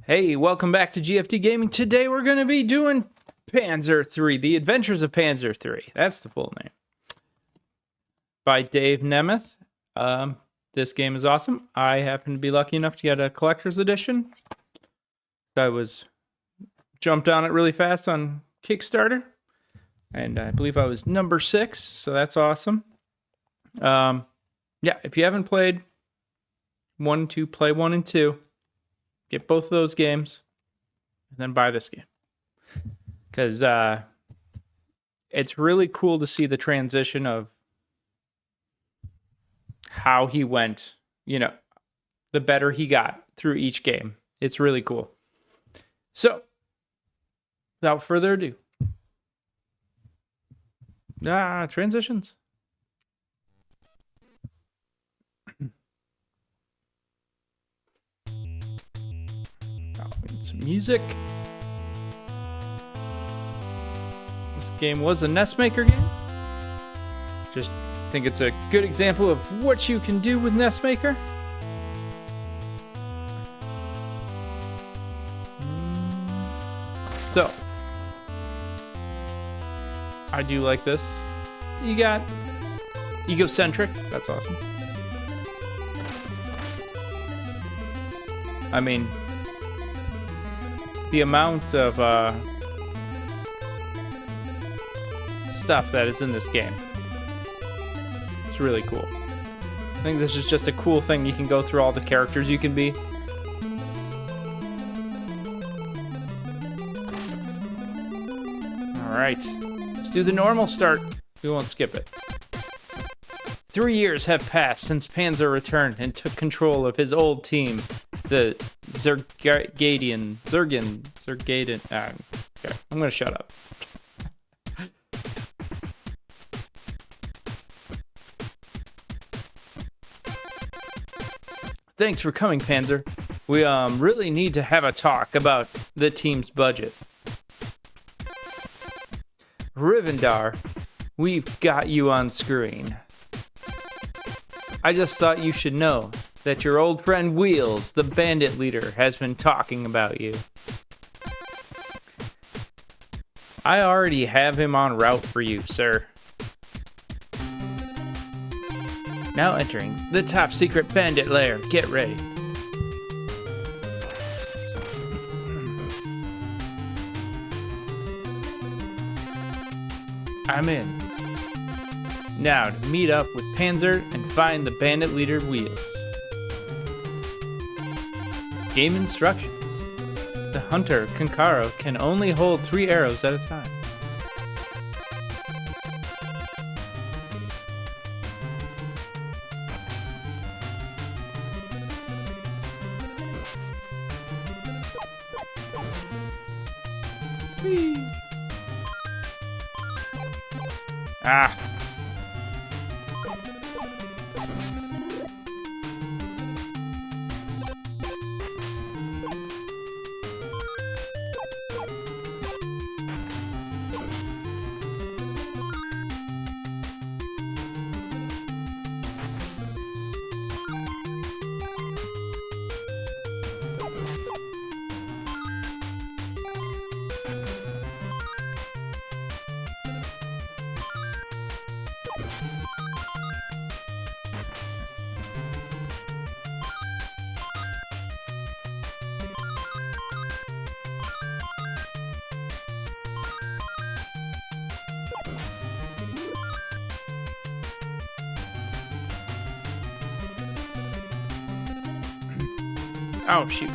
Hey, welcome back to GFT Gaming. Today we're going to be doing Panzer 3, The Adventures of Panzer 3. That's the full name. By Dave Nemeth. This game is awesome. I happen to be lucky enough to get a collector's edition. I jumped on it really fast on Kickstarter. And I believe I was number 6, so that's awesome. Yeah, if you haven't played 1 and 2, play 1 and 2. Get both of those games, and then buy this game. Because it's really cool to see the transition of how he went, the better he got through each game. It's really cool. So, without further ado. Transitions. Some music. This game was a nest maker game. Just think it's a good example of what you can do with nest maker. So, I do like this. You got egocentric. That's awesome. I mean, the amount of stuff that is in this game. It's really cool. I think this is just a cool thing. You can go through all the characters you can be. Alright. Let's do the normal start. We won't skip it. 3 years have passed since Panzer returned and took control of his old team, the Zergaden. Okay, I'm gonna shut up. Thanks for coming, Panzer. We really need to have a talk about the team's budget. Rivendar, we've got you on screen. I just thought you should know that your old friend Wheels, the bandit leader, has been talking about you. I already have him en route for you, sir. Now entering the top secret bandit lair. Get ready. I'm in. Now to meet up with Panzer and find the bandit leader Wheels. Game instructions. The hunter, Kankaro, can only hold 3 arrows at a time. Whee! Ah! Oh, shoot.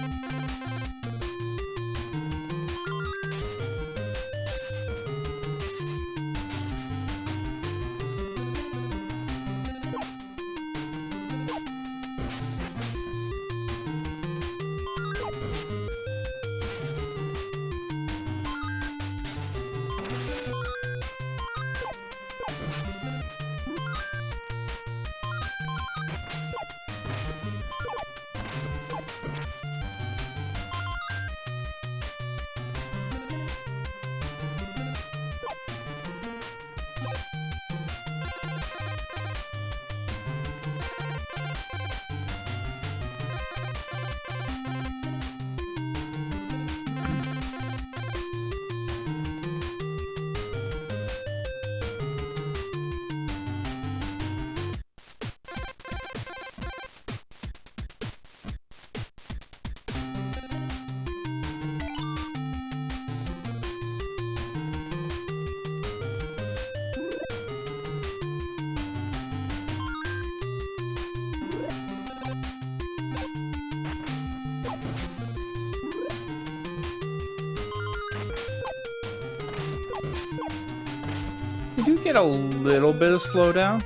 You do get a little bit of slowdown,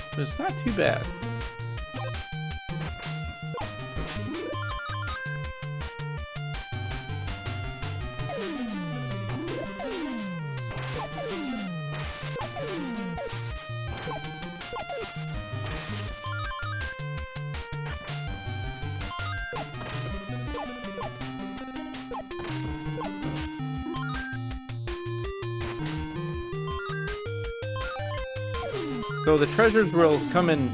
but it's not too bad. So the treasures will come in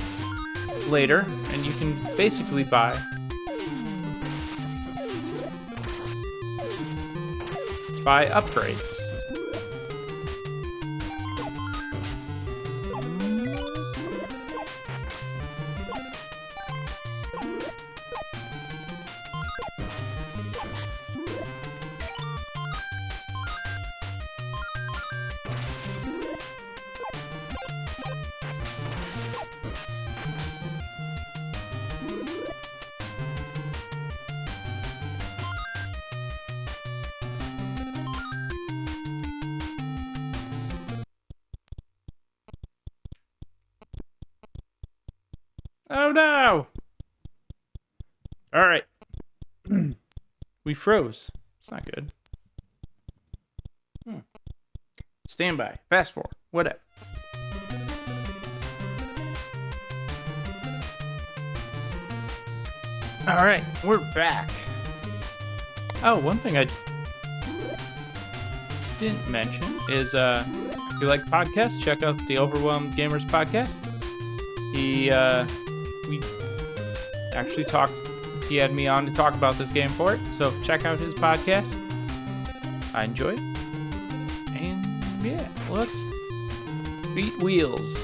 later, and you can basically buy upgrades. Oh no! Alright. We froze. It's not good. Stand by. Fast forward. Whatever. Alright, we're back. Oh, one thing I didn't mention is if you like podcasts, check out the Overwhelmed Gamers podcast. We actually talked, he had me on to talk about this game for it, so check out his podcast. I enjoy it. And yeah, let's beat wheels.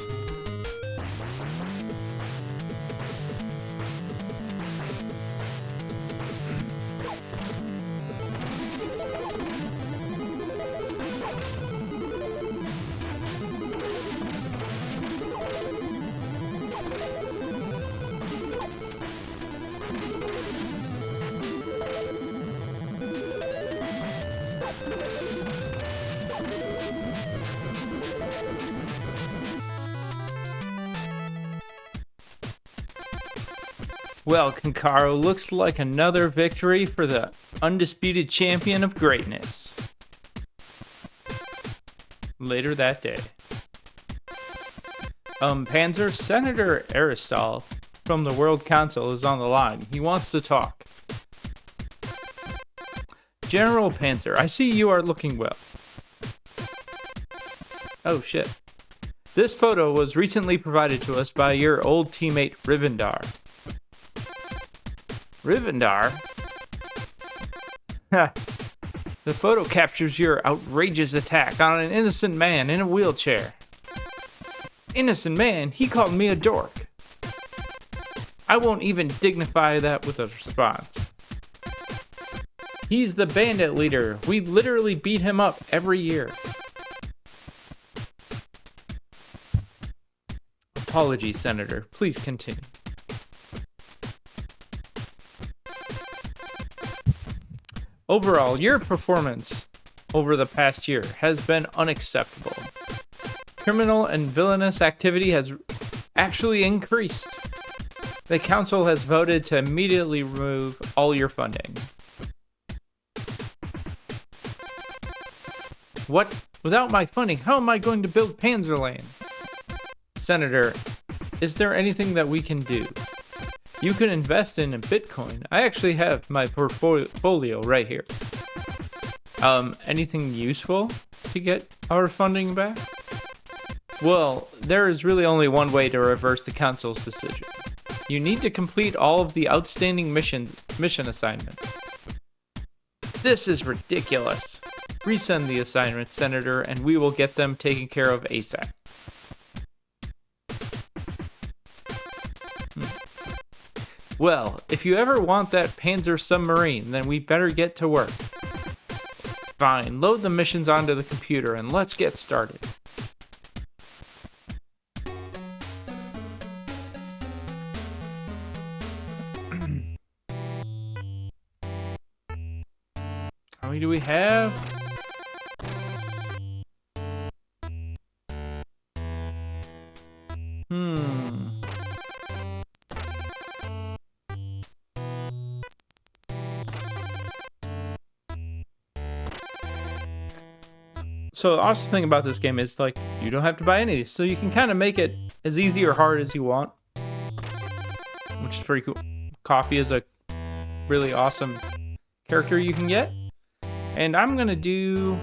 Well, Kankaro, looks like another victory for the undisputed champion of greatness. Later that day. Panzer, Senator Aristal from the World Council is on the line. He wants to talk. General Panzer, I see you are looking well. Oh shit. This photo was recently provided to us by your old teammate Rivendar. Rivendar? Ha. The photo captures your outrageous attack on an innocent man in a wheelchair. Innocent man? He called me a dork. I won't even dignify that with a response. He's the bandit leader. We literally beat him up every year. Apologies, Senator. Please continue. Overall, your performance over the past year has been unacceptable. Criminal and villainous activity has actually increased. The council has voted to immediately remove all your funding. What? Without my funding, how am I going to build Panzerland? Senator, is there anything that we can do? You can invest in a Bitcoin. I actually have my portfolio right here. Anything useful to get our funding back? Well, there is really only one way to reverse the council's decision. You need to complete all of the outstanding mission assignments. This is ridiculous. Resend the assignment, Senator, and we will get them taken care of ASAP. Well, if you ever want that Panzer submarine, then we better get to work. Fine, load the missions onto the computer and let's get started. How many do we have? So the awesome thing about this game is, like, you don't have to buy any of these, so you can kind of make it as easy or hard as you want, which is pretty cool. Coffee is a really awesome character you can get. And I'm gonna do...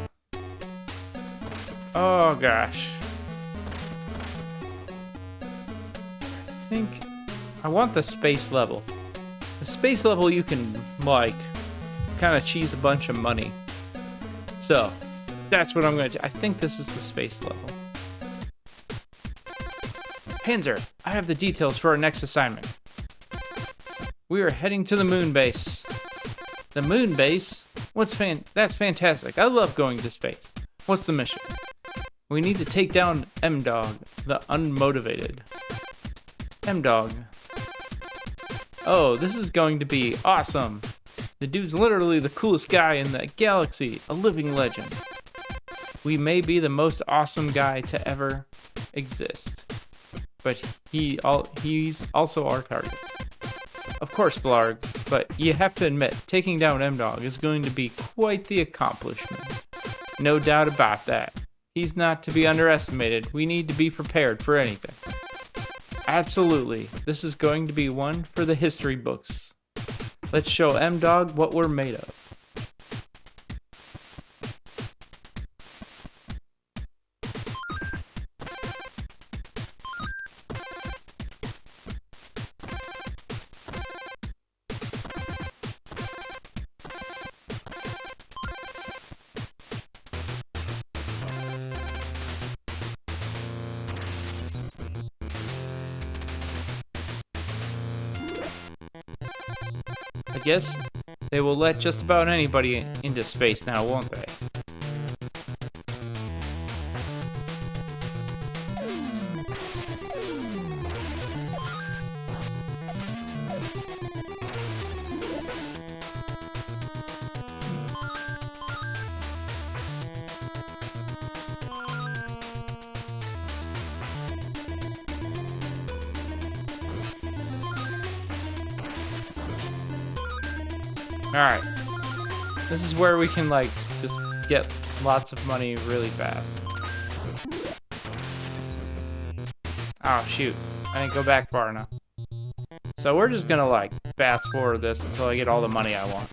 Oh gosh. I think I want the space level. The space level you can, like, kind of cheese a bunch of money. So, that's what I'm gonna do. I think this is the space level. Panzer, I have the details for our next assignment. We are heading to the moon base. The moon base? That's fantastic. I love going to space. What's the mission? We need to take down M-Dog, the unmotivated. M-Dog. Oh, this is going to be awesome. The dude's literally the coolest guy in the galaxy, a living legend. We may be the most awesome guy to ever exist, but he's also our target. Of course, Blarg, but you have to admit, taking down M-Dog is going to be quite the accomplishment. No doubt about that. He's not to be underestimated. We need to be prepared for anything. Absolutely, this is going to be one for the history books. Let's show M-Dog what we're made of. I guess they will let just about anybody into space now, won't they? Alright. This is where we can, like, just get lots of money really fast. Oh, shoot. I didn't go back far enough. So we're just gonna, like, fast forward this until I get all the money I want.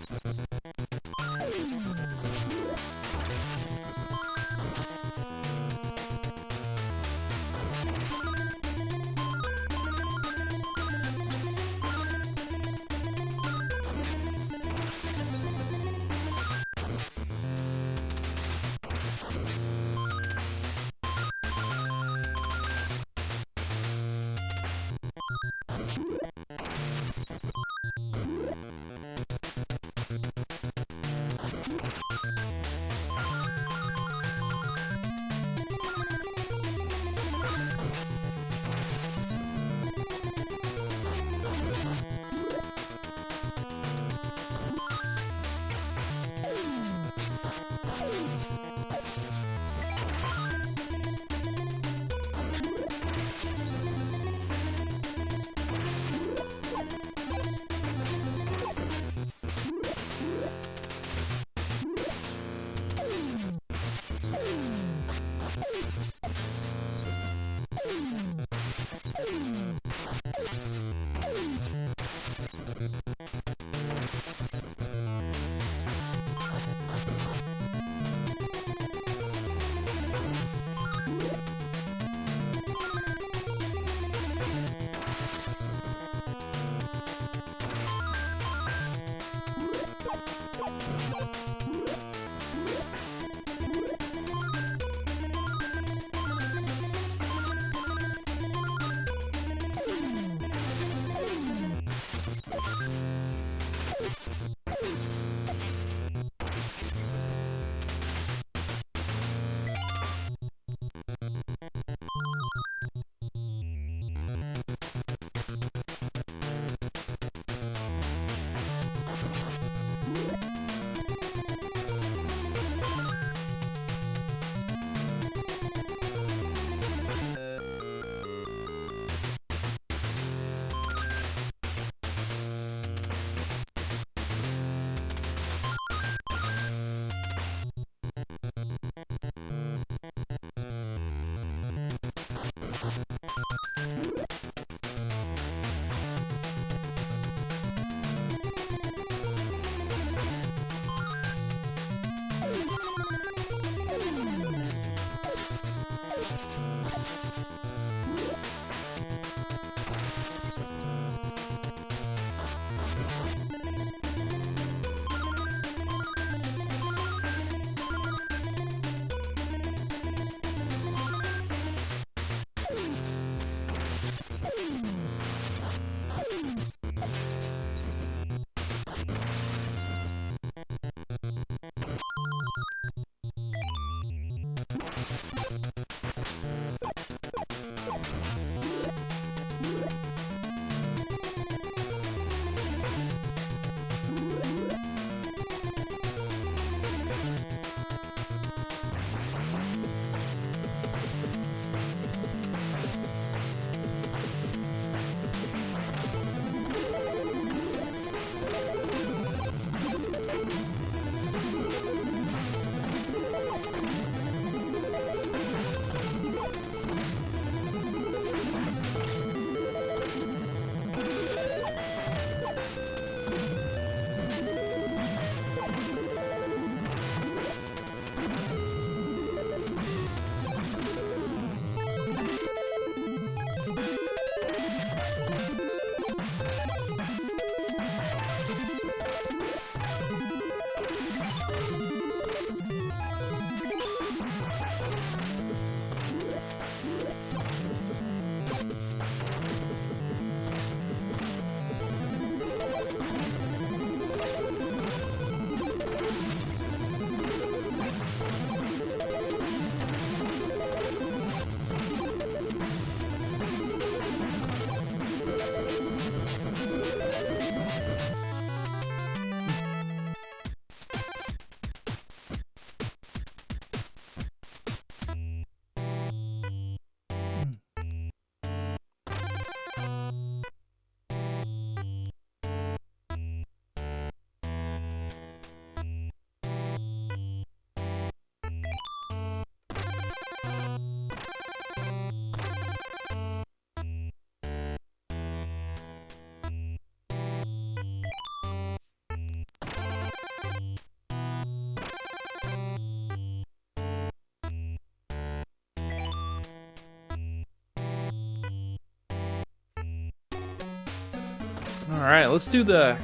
All right, let's do the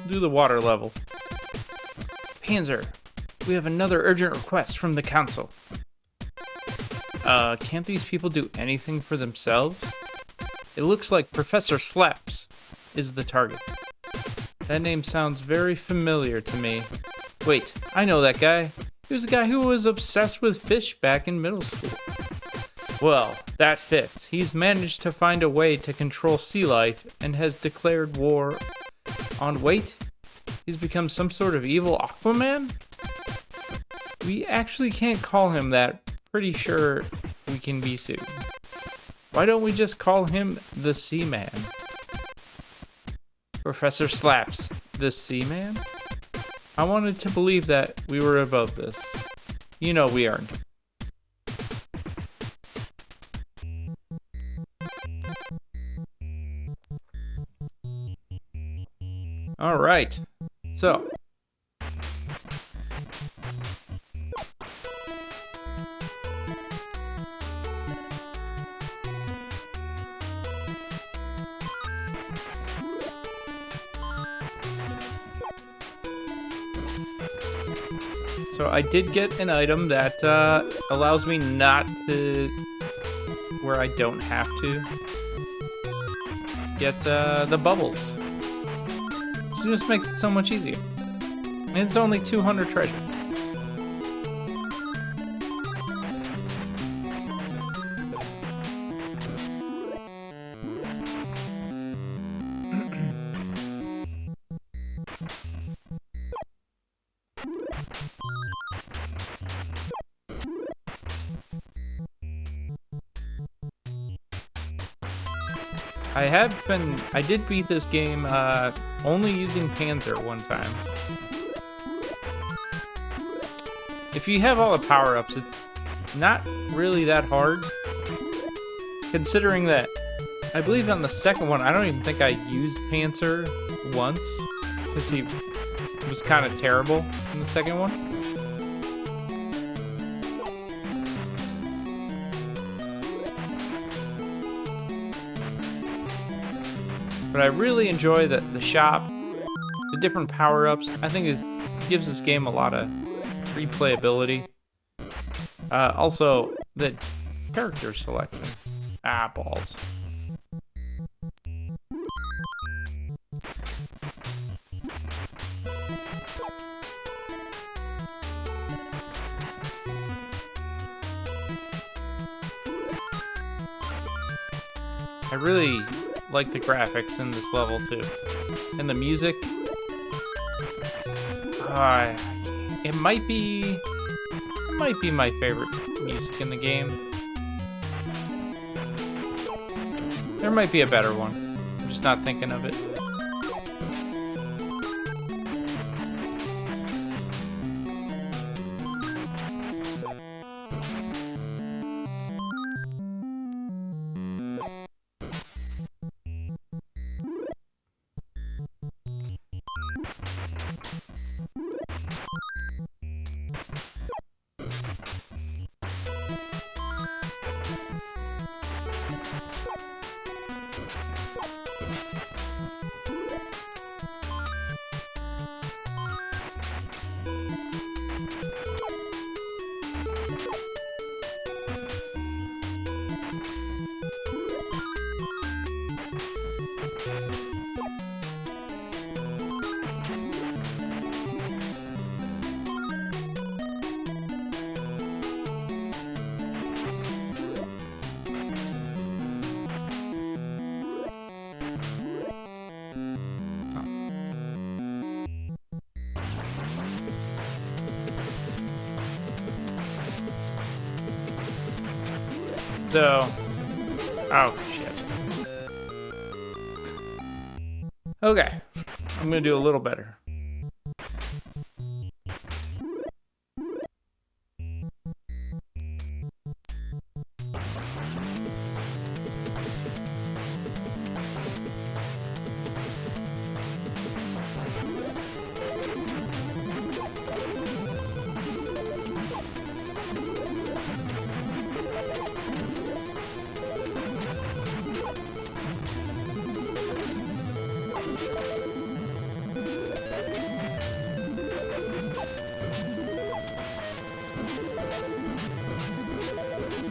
water level. Panzer, we have another urgent request from the council. Can't these people do anything for themselves? It looks like Professor Slaps is the target. That name sounds very familiar to me. Wait, I know that guy. He was the guy who was obsessed with fish back in middle school. Well, that fits. He's managed to find a way to control sea life and has declared war on... Wait, he's become some sort of evil Aquaman? We actually can't call him that. Pretty sure we can be sued. Why don't we just call him the Seaman? Professor Slaps, the Seaman? I wanted to believe that we were above this. You know we aren't. All right, so I did get an item that allows me not to, where I don't have to get the bubbles. It just makes it so much easier. And it's only 200 treasure. I did beat this game only using Panzer one time. If you have all the power-ups, it's not really that hard. Considering that, I believe on the second one, I don't even think I used Panzer once, because he was kind of terrible in the second one. But I really enjoy the shop, the different power-ups. I think it gives this game a lot of replayability. Also, the character selection. Ah, balls. I really like the graphics in this level too. And the music. It might be my favorite music in the game. There might be a better one. I'm just not thinking of it. So, oh shit. Okay, I'm gonna do a little better.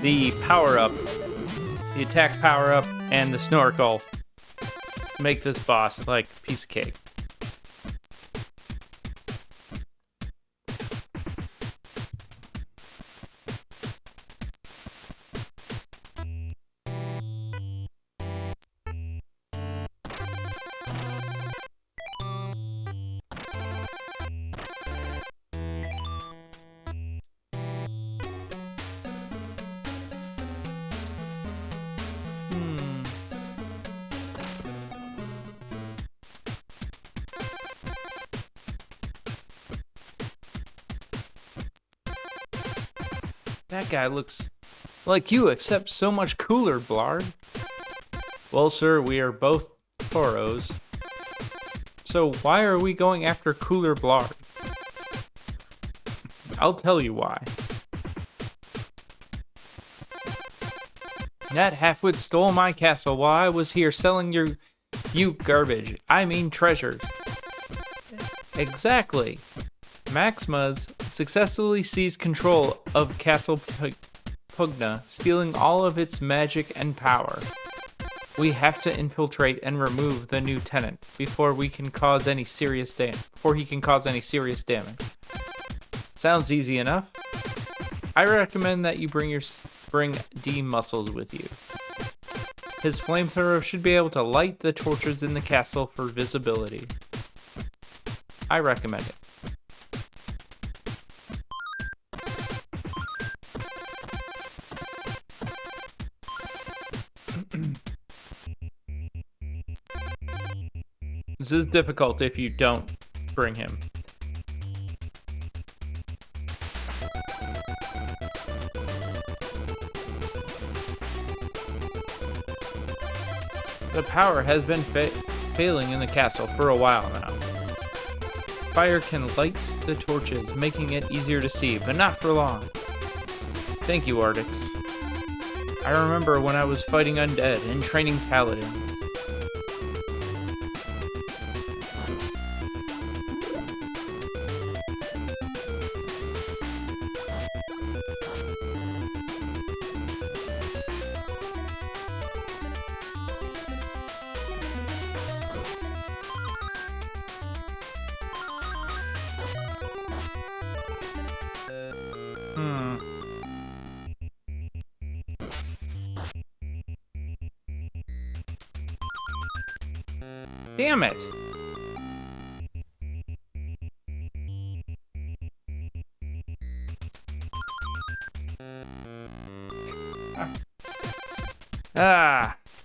The power-up, the attack power-up, and the snorkel make this boss like a piece of cake. That guy looks like you, except so much cooler, Blard. Well, sir, we are both Toros. So why are we going after cooler Blard? I'll tell you why. That halfwit stole my castle while I was here selling you garbage. I mean treasures. Exactly. Maximus successfully seized control of Castle Pugna, stealing all of its magic and power. We have to infiltrate and remove the new tenant before he can cause any serious damage. Sounds easy enough. I recommend that you bring D Muscles with you. His flamethrower should be able to light the torches in the castle for visibility. I recommend it. This is difficult if you don't bring him. The power has been failing in the castle for a while now. Fire can light the torches, making it easier to see, but not for long. Thank you, Ardix. I remember when I was fighting undead and training paladins. Damn it.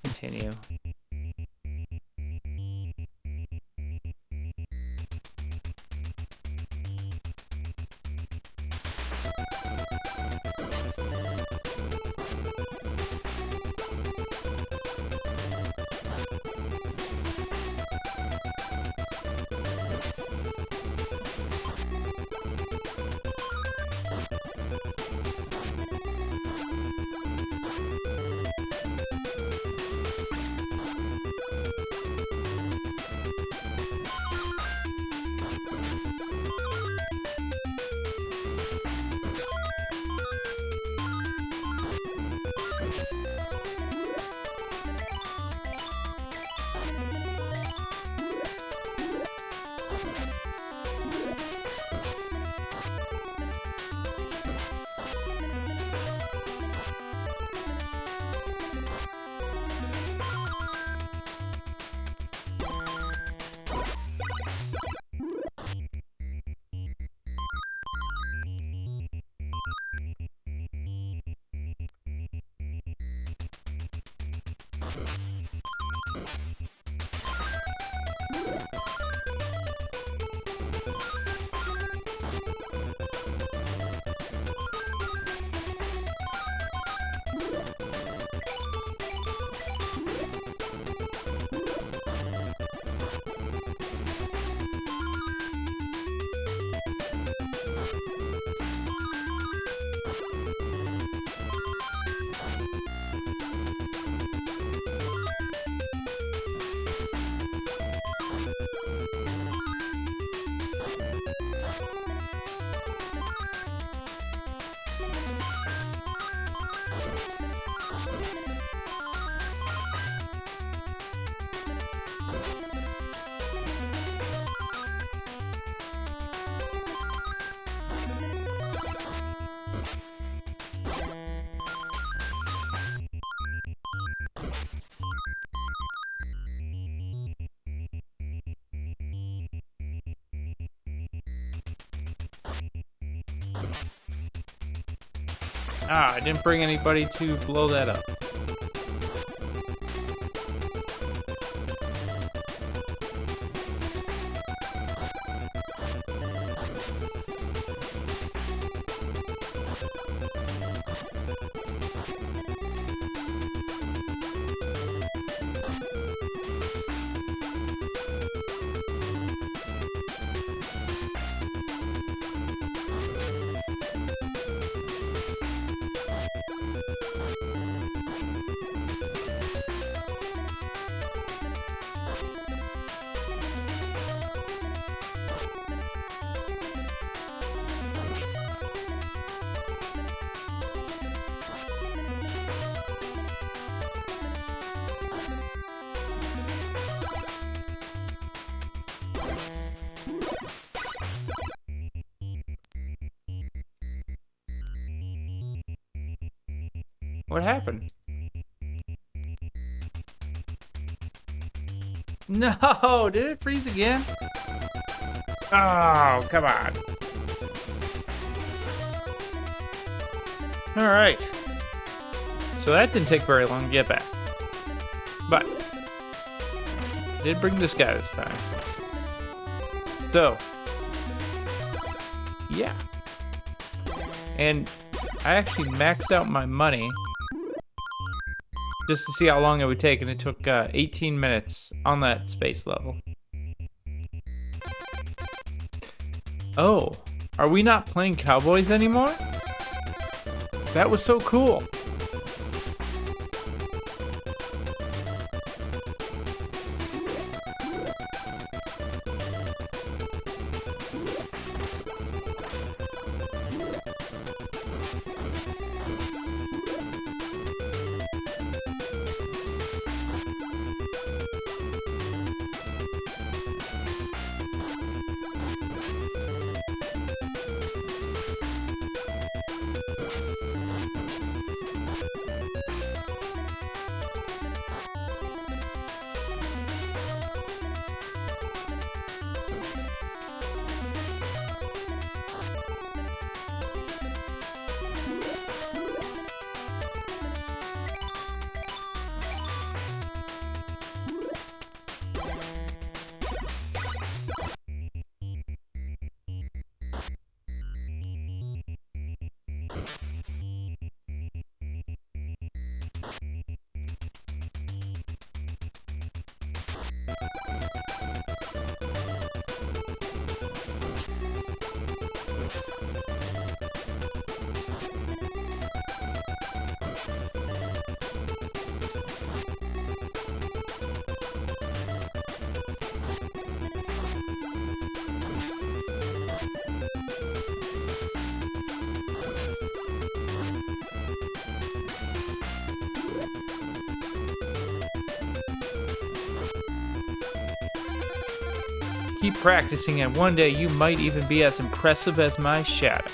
Continue. I didn't bring anybody to blow that up. What happened? No, did it freeze again? Oh, come on. All right. So that didn't take very long to get back. But I did bring this guy this time. So, yeah. And I actually maxed out my money just to see how long it would take, and it took 18 minutes on that space level. Oh, are we not playing cowboys anymore? That was so cool. Keep practicing, and one day you might even be as impressive as my shadow.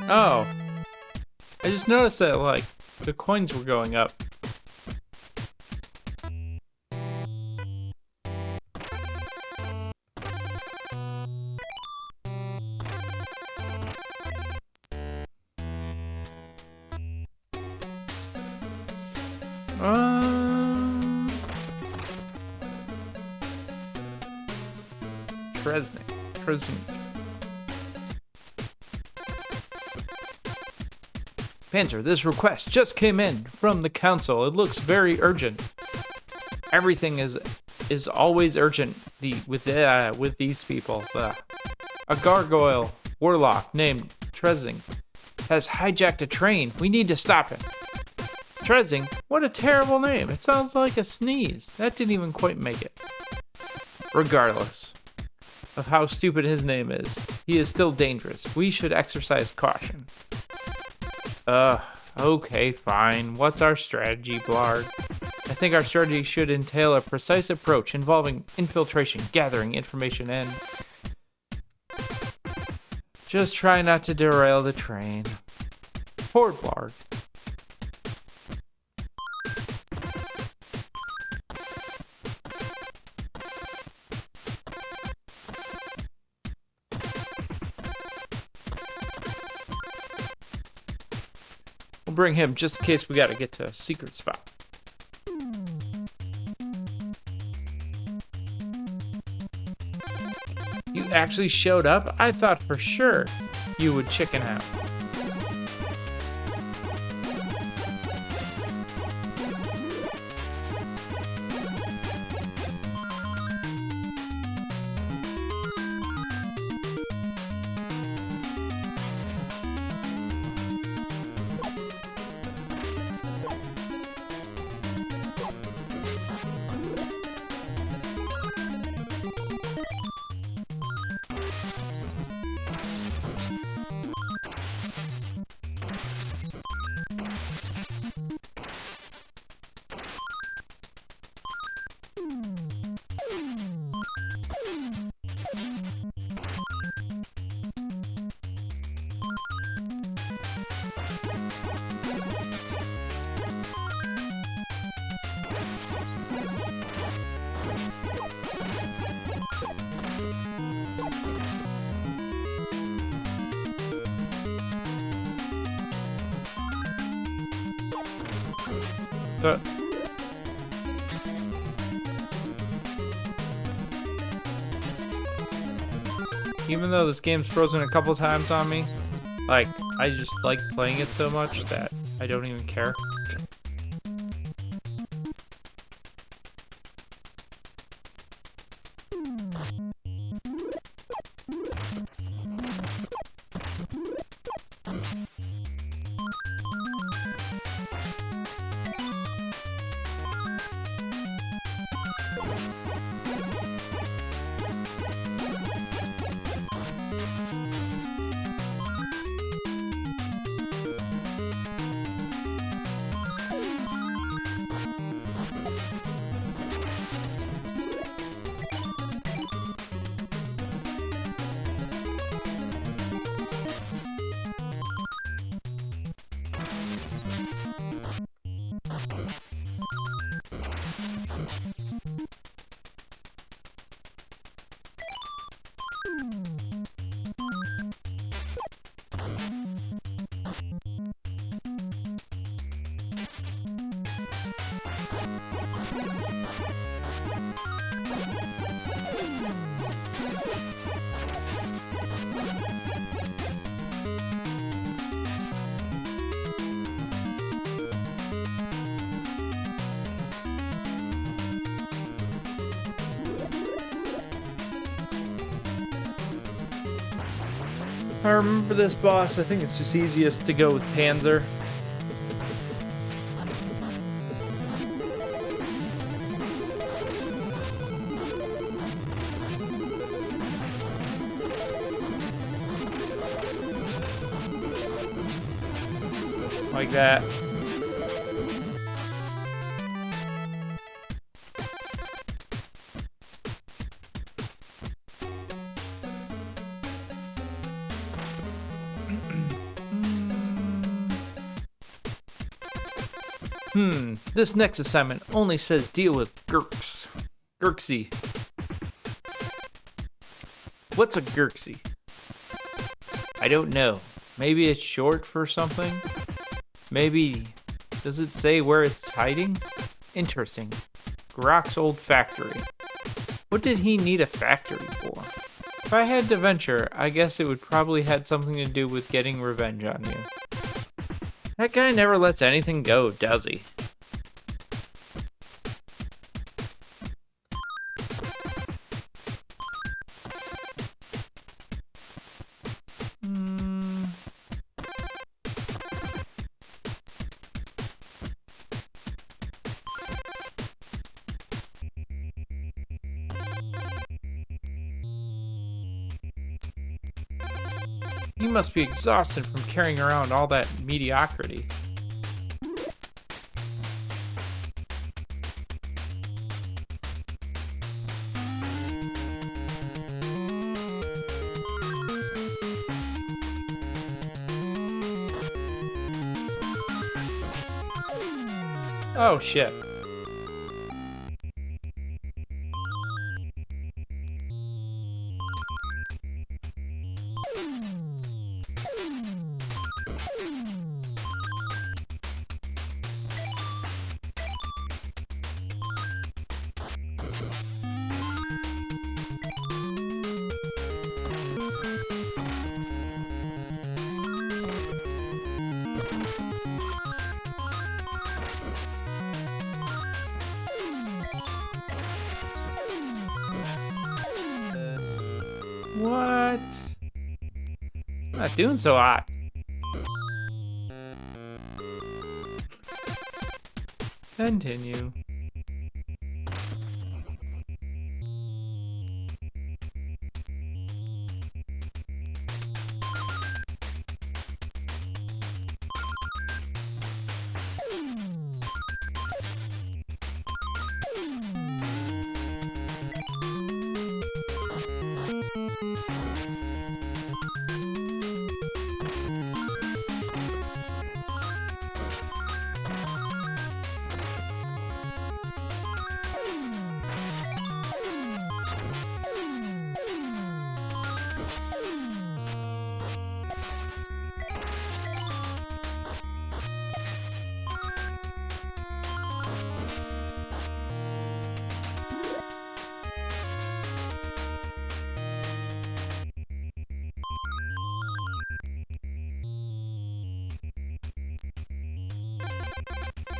Oh, I just noticed that, like, the coins were going up. Tresnik. Panzer, this request just came in from the council. It looks very urgent. Everything is always urgent with these people. A gargoyle warlock named Trezing has hijacked a train. We need to stop him. Trezing? What a terrible name. It sounds like a sneeze. That didn't even quite make it. Regardless of how stupid his name is, he is still dangerous. We should exercise caution. Okay, fine. What's our strategy, Blarg? I think our strategy should entail a precise approach involving infiltration, gathering information, and just try not to derail the train. Poor Blarg. We'll bring him just in case we gotta get to a secret spot. You actually showed up? I thought for sure you would chicken out. But even though this game's frozen a couple times on me, like, I just like playing it so much that I don't even care. I remember this boss. I think it's just easiest to go with Panzer. Like that. This next assignment only says deal with Gurks. Gurksy. What's a Gurksy? I don't know. Maybe it's short for something? Maybe... Does it say where it's hiding? Interesting. Grok's old factory. What did he need a factory for? If I had to venture, I guess it would probably had something to do with getting revenge on you. That guy never lets anything go, does he? You must be exhausted from carrying around all that mediocrity. Oh shit. What? Not doing so hot. Continue.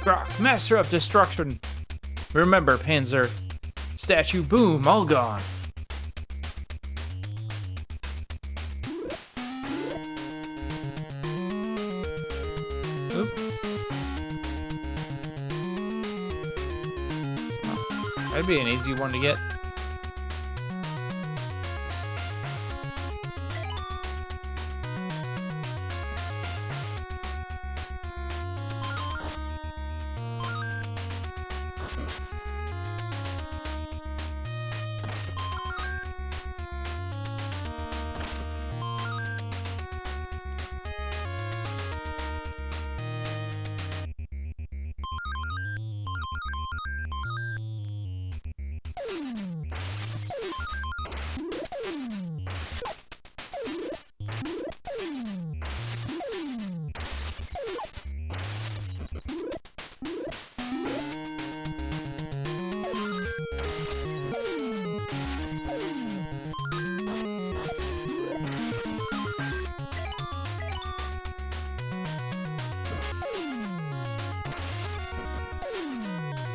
Grok, Master of Destruction. Remember, Panzer. Statue, boom, all gone. Oop. Oh, that'd be an easy one to get.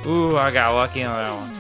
Ooh, I got lucky on that one.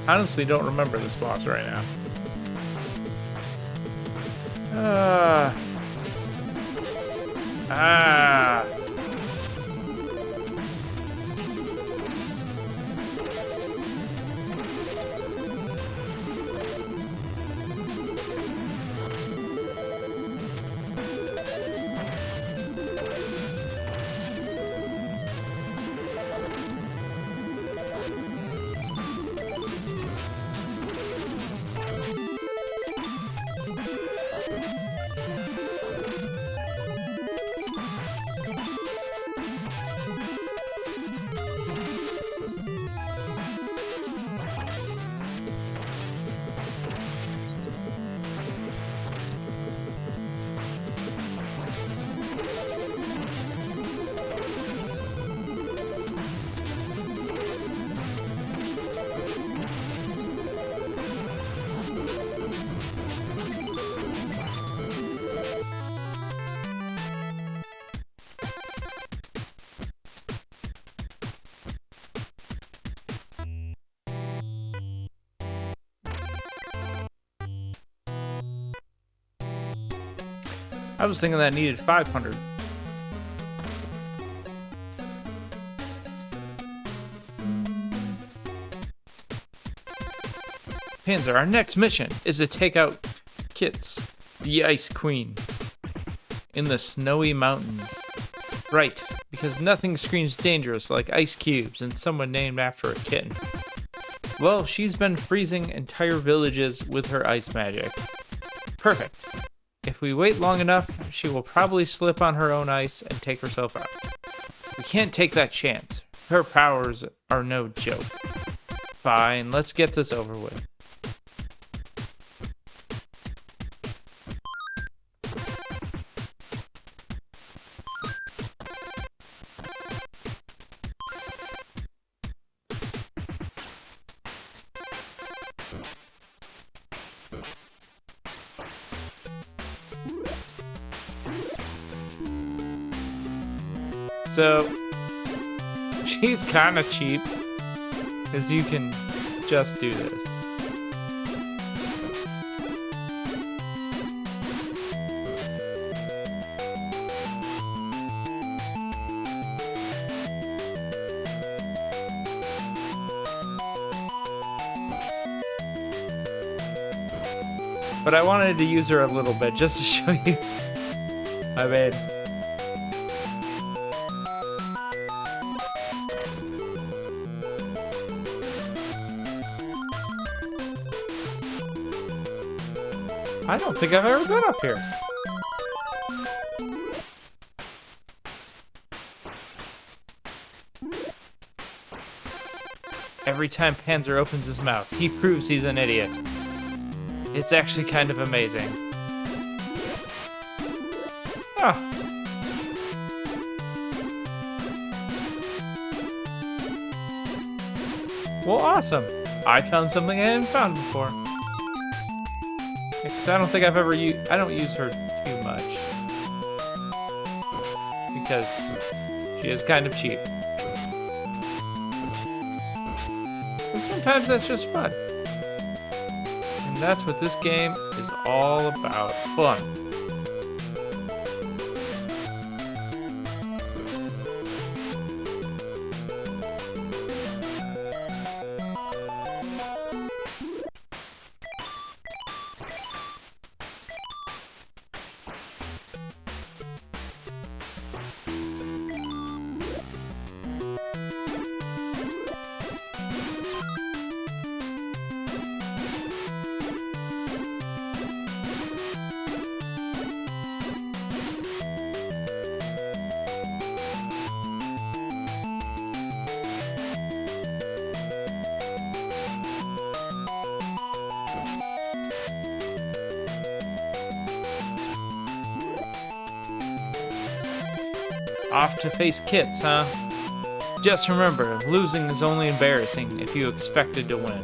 honestly don't remember this boss right now. I was thinking that needed 500. Panzer, our next mission is to take out Kits, the Ice Queen, in the snowy mountains. Right, because nothing screams dangerous like ice cubes and someone named after a kitten. Well, she's been freezing entire villages with her ice magic. Perfect. If we wait long enough, she will probably slip on her own ice and take herself out. We can't take that chance. Her powers are no joke. Fine, let's get this over with. So, she's kind of cheap, because you can just do this. But I wanted to use her a little bit, just to show you. I mean... I don't think I've ever been up here. Every time Panzer opens his mouth, he proves he's an idiot. It's actually kind of amazing. Ah. Well, awesome. I found something I hadn't found before. Because I don't think I've ever I don't use her too much. Because she is kind of cheap. But sometimes that's just fun. And that's what this game is all about. Fun. Off to face Kits, huh? Just remember, losing is only embarrassing if you expected to win.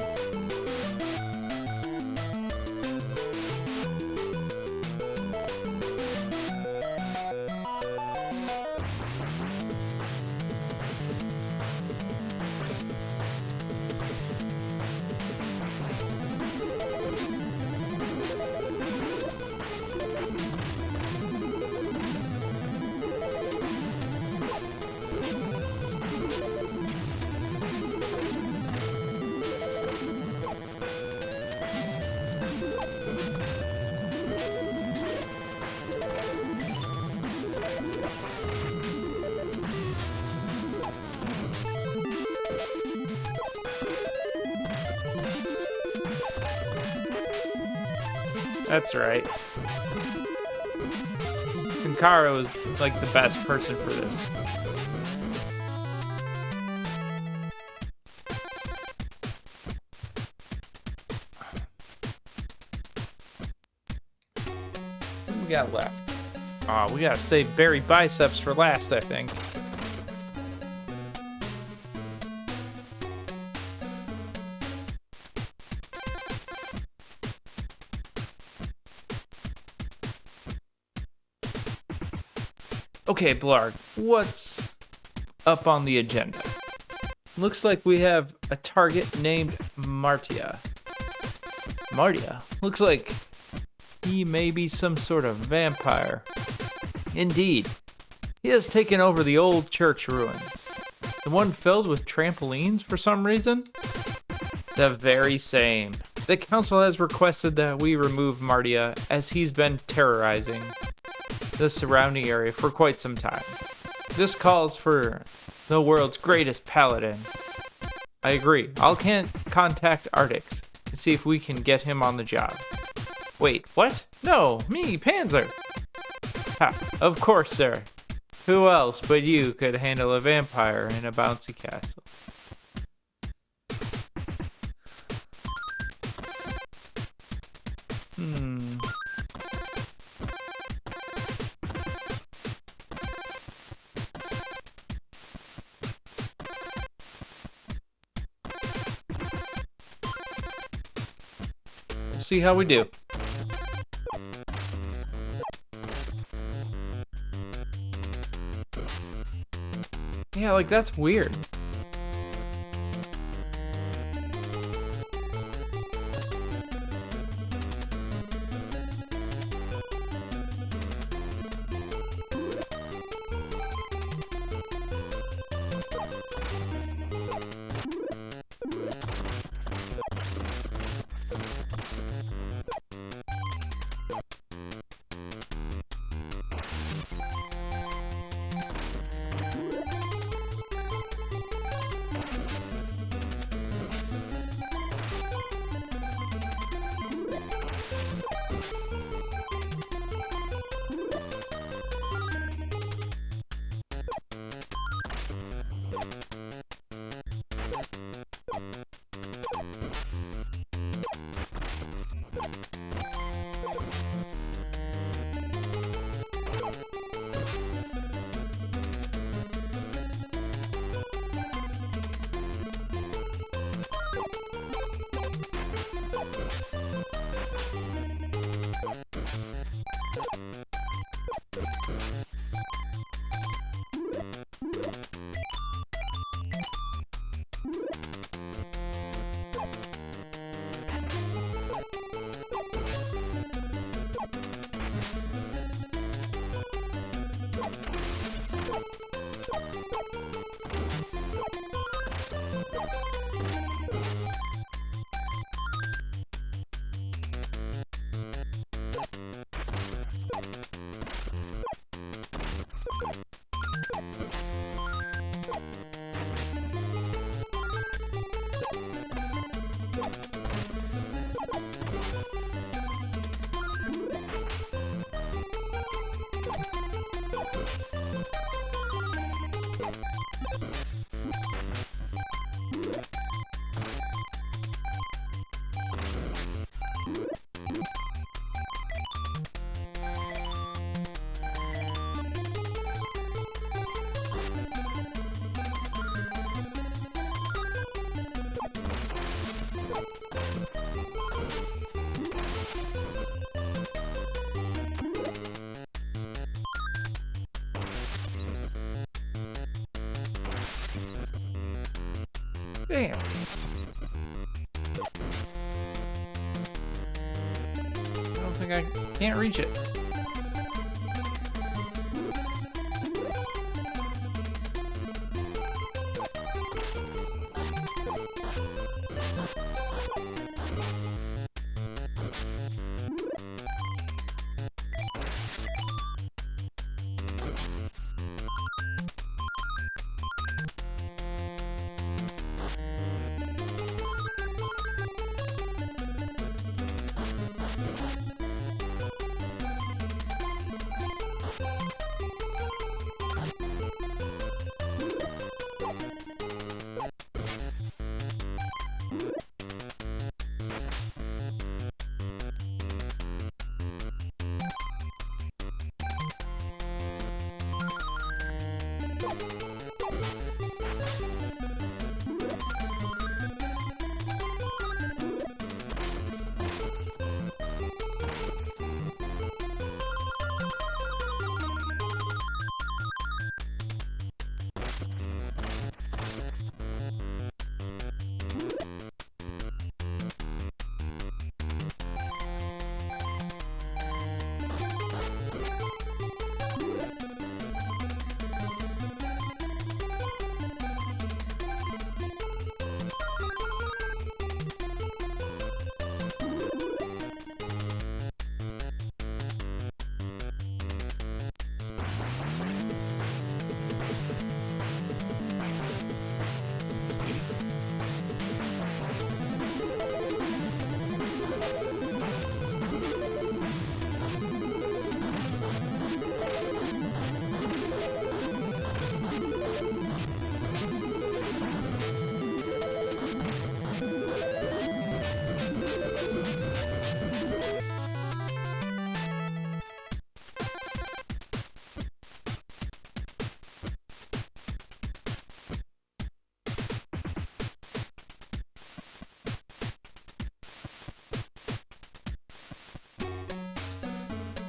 That's right. Kinkaro's like the best person for this. What do we got left? Oh, we gotta save Barry Biceps for last, I think. Okay, Blarg, what's up on the agenda? Looks like we have a target named Martia. Martia? Looks like he may be some sort of vampire. Indeed. He has taken over the old church ruins. The one filled with trampolines for some reason? The very same. The council has requested that we remove Martia as he's been terrorizing the surrounding area for quite some time. This calls for the world's greatest paladin. I agree. I'll contact Artix and see if we can get him on the job. Wait, what? No, me, Panzer. Ha, of course, sir. Who else but you could handle a vampire in a bouncy castle? We'll see how we do. Yeah, like that's weird. Damn. I don't think I can't reach it.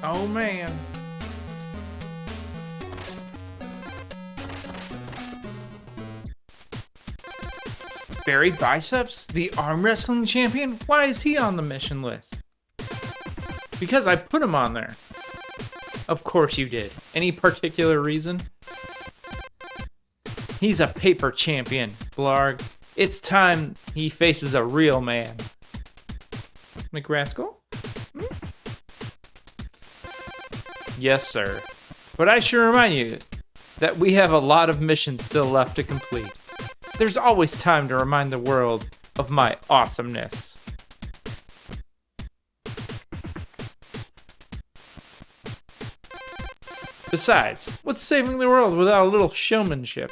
Oh, man. Barry Biceps, the arm wrestling champion? Why is he on the mission list? Because I put him on there. Of course you did. Any particular reason? He's a paper champion, Blarg. It's time he faces a real man. McRascal? Yes, sir. But I should remind you that we have a lot of missions still left to complete. There's always time to remind the world of my awesomeness. Besides, what's saving the world without a little showmanship?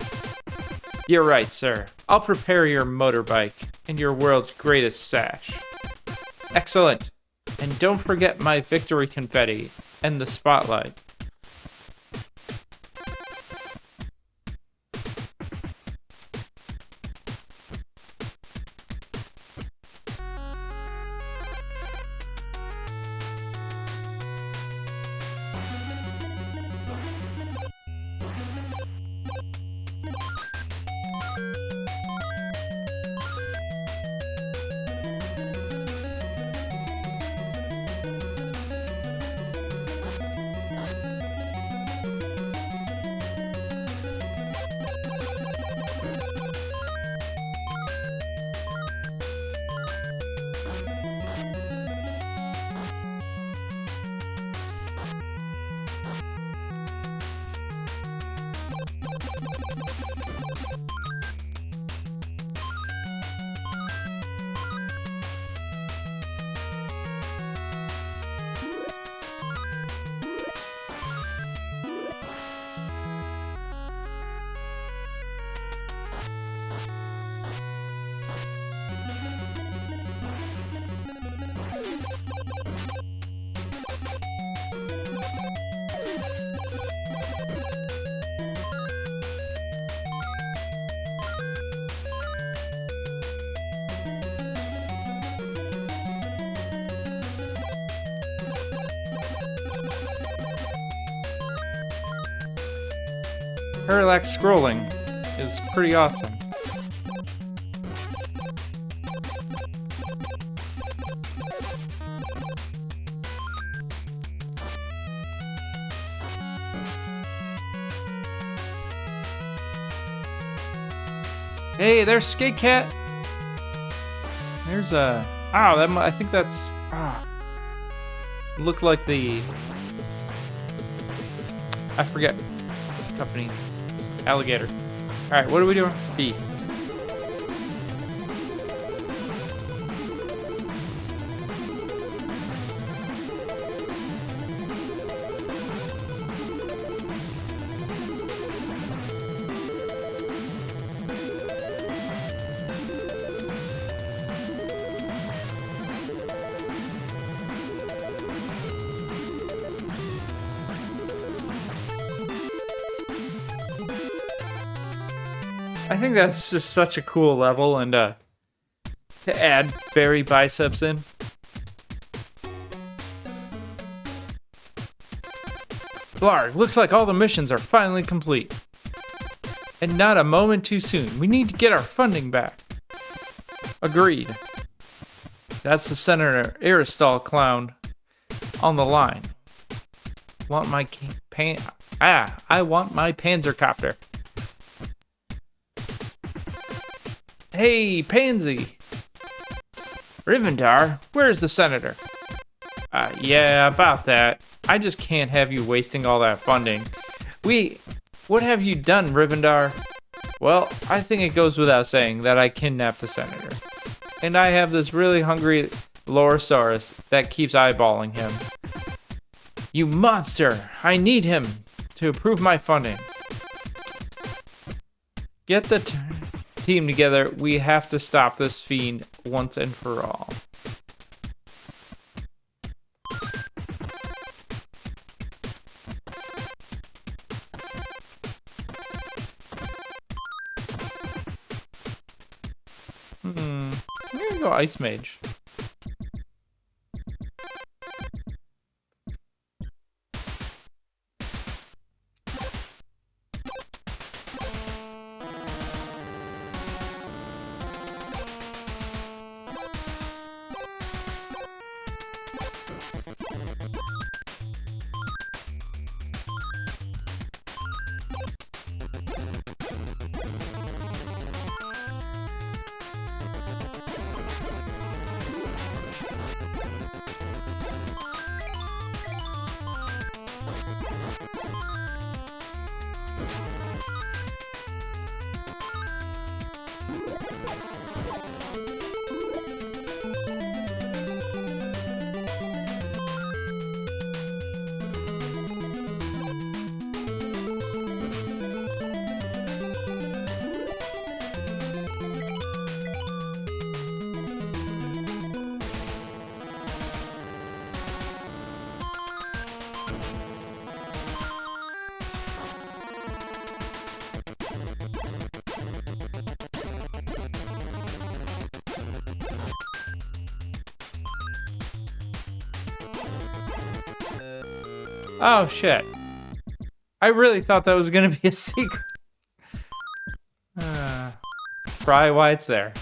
You're right, sir. I'll prepare your motorbike and your world's greatest sash. Excellent. And don't forget my victory confetti and the spotlight. Parallax scrolling is pretty awesome. Hey, there's Skate Cat. There's a... Oh, that I think that's... Looked like the... I forget. Company. Alligator. Alright, what are we doing? B. I think that's just such a cool level, and to add Barry Biceps in. Blarg, looks like all the missions are finally complete. And not a moment too soon. We need to get our funding back. Agreed. That's the Senator Aristal clown on the line. Want my I want my Panzercopter. Hey, Pansy! Rivendar, where's the senator? Yeah, about that. I just can't have you wasting all that funding. What have you done, Rivendar? Well, I think it goes without saying that I kidnapped the senator. And I have this really hungry Lorosaurus that keeps eyeballing him. You monster! I need him to approve my funding. Get the team together. We have to stop this fiend once and for all. I'm gonna go Ice Mage. Oh, shit. I really thought that was going to be a secret. Probably why it's there.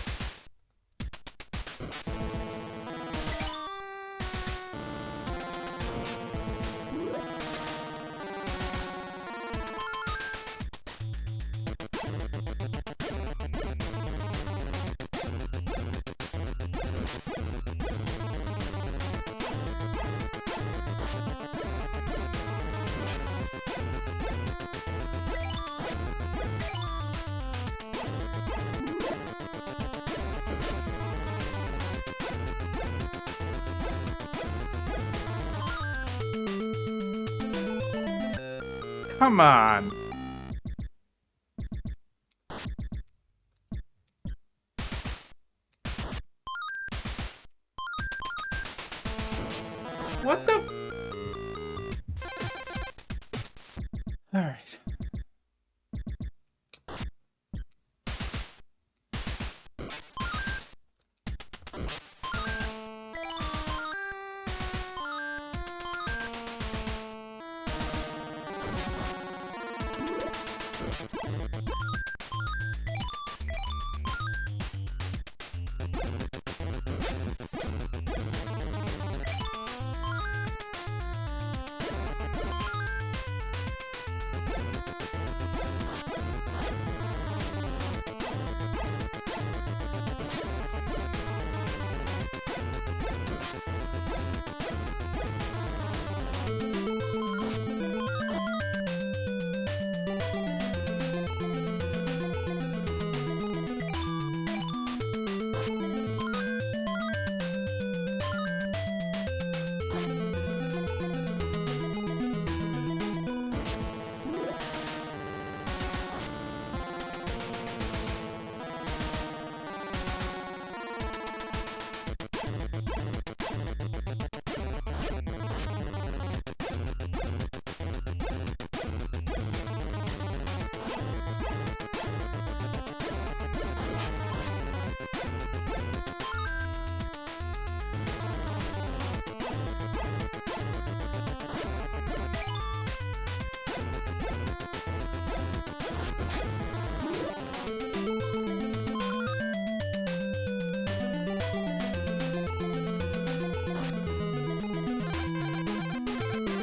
Come on. What the? All right.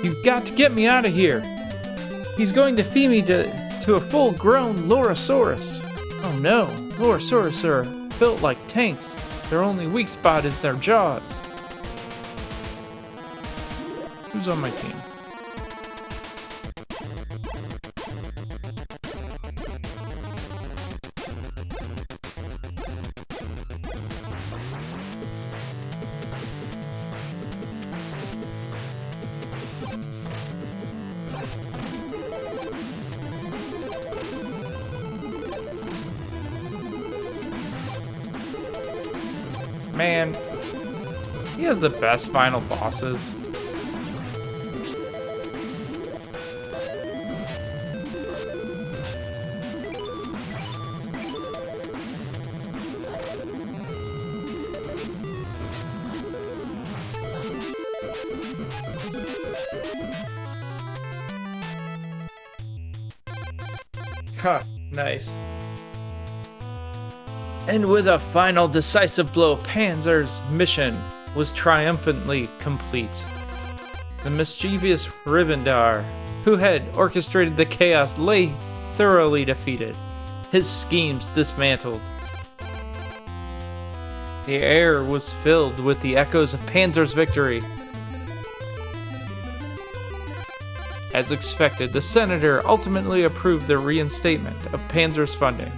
You've got to get me out of here. He's going to feed me to a full-grown Lorosaurus. Oh no, Lorosaurus are built like tanks. Their only weak spot is their jaws. Who's on my team? Man, he has the best final bosses. Huh, nice. And with a final decisive blow, Panzer's mission was triumphantly complete. The mischievous Rivendar, who had orchestrated the chaos, lay thoroughly defeated, his schemes dismantled. The air was filled with the echoes of Panzer's victory. As expected, the senator ultimately approved the reinstatement of Panzer's funding,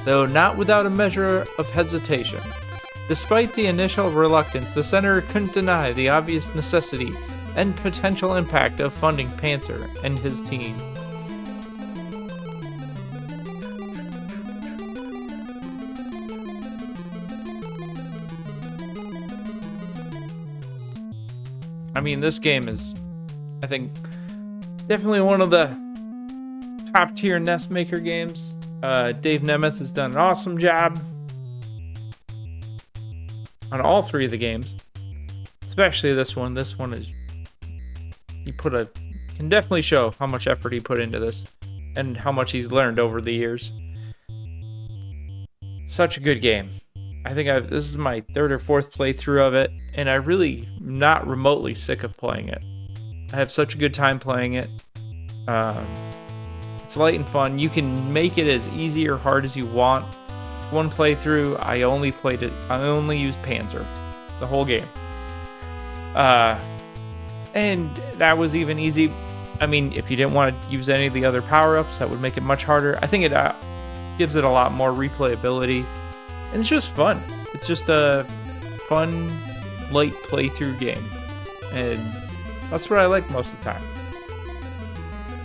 though not without a measure of hesitation. Despite the initial reluctance, the senator couldn't deny the obvious necessity and potential impact of funding Panzer and his team. I mean, this game is, I think, definitely one of the top tier nest maker games. Dave Nemeth has done an awesome job on all three of the games, especially this one. This one is, can definitely show how much effort he put into this and how much he's learned over the years. Such a good game. I think this is my third or fourth playthrough of it, and I really am not remotely sick of playing it. I have such a good time playing it. It's light and fun. You can make it as easy or hard as you want. One playthrough, I only used Panzer the whole game. And that was even easy. I mean, if you didn't want to use any of the other power-ups, that would make it much harder. I think it gives it a lot more replayability. And it's just fun. It's just a fun, light playthrough game. And that's what I like most of the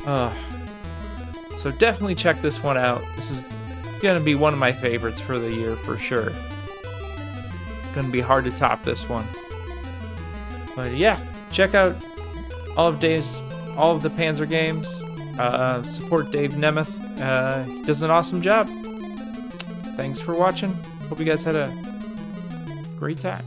time. So definitely check this one out. This is going to be one of my favorites for the year for sure. It's going to be hard to top this one. But yeah, check out all of the Panzer games. Support Dave Nemeth. He does an awesome job. Thanks for watching. Hope you guys had a great time.